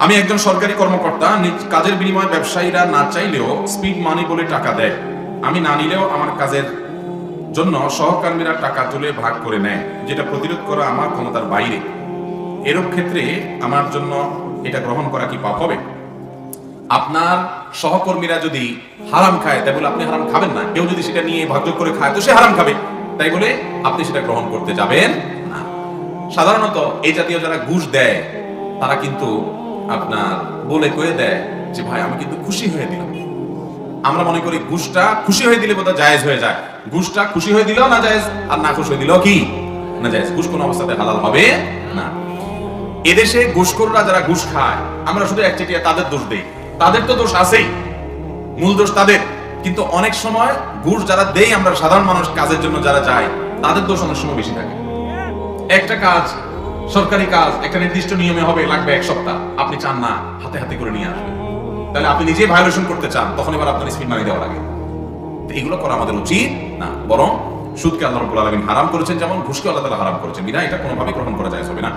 আমি একজন সরকারি কর্মকর্তা, নিজ কাজের বিনিময়ে ব্যবসায়ীরা না চাইলেও স্পিড মানি বলে টাকা দেয়। আমি না নিলেও আমার কাজের জন্য সহকর্মীরা টাকা তুলে ভাগ করে নেয়, যেটা প্রতিরোধ করা আমার ক্ষমতার বাইরে। এরূপ ক্ষেত্রে আমার জন্য এটা গ্রহণ করা কি পাপ হবে? আপনার সহকর্মীরা যদি হারাম খায় তাই বলে আপনি হারাম খাবেন না। কেউ যদি সেটা নিয়ে ভাগ করে খায় তো সে হারাম খাবে, তাই বলে আপনি সেটা গ্রহণ করতে যাবেন না। সাধারণত এই জাতীয় যারা ঘুষ দেয় তারা কিন্তু আপনার বলে কয়ে দেয় যে ভাই আমি কিন্তু খুশি হয়ে দিলাম। আমরা মনে করি ঘুষটা খুশি হয়ে দিলে বোধহয় জায়েজ হয়ে যায়। ঘুষটা খুশি হয়ে দিলেও না জায়েজ, আর না খুশি হয়ে দিলেও কি না জায়েজ। ঘুষ কোনো অবস্থাতে হালাল হবে না। এদেশে ঘুষখোররা যারা ঘুষ খায় আমরা শুধু একচেটিয়া তাদের দোষ দেই। তাদের তো দোষ আছেই, মূল দোষ তাদের। কিন্তু অনেক সময় ঘুষ যারা দেই আমরা সাধারণ মানুষ কাজের জন্য যারা যায় তাদের দোষ অনেক সময় বেশি থাকে। একটা কাজ, সরকারি কাজ একটা নির্দিষ্ট নিয়মে হবে, লাগবে এক সপ্তাহ, আপনি চান না হাতে হাতে করে নিয়ে আসবেন, তাহলে আপনি নিজেই ভায়োলেশন করতে চান, তখন এবার আপনার স্পিড মানি দেওয়া লাগে। তো এগুলো করা আমাদের উচিত না, বরং সুদকে আল্লাহ রাব্বুল আলামিন হারাম করেছেন যেমন ঘুষকে আল্লাহ তাআলা হারাম করেছেন, বিনা এটা কোনোভাবে গ্রহণ করা যায় হবে না।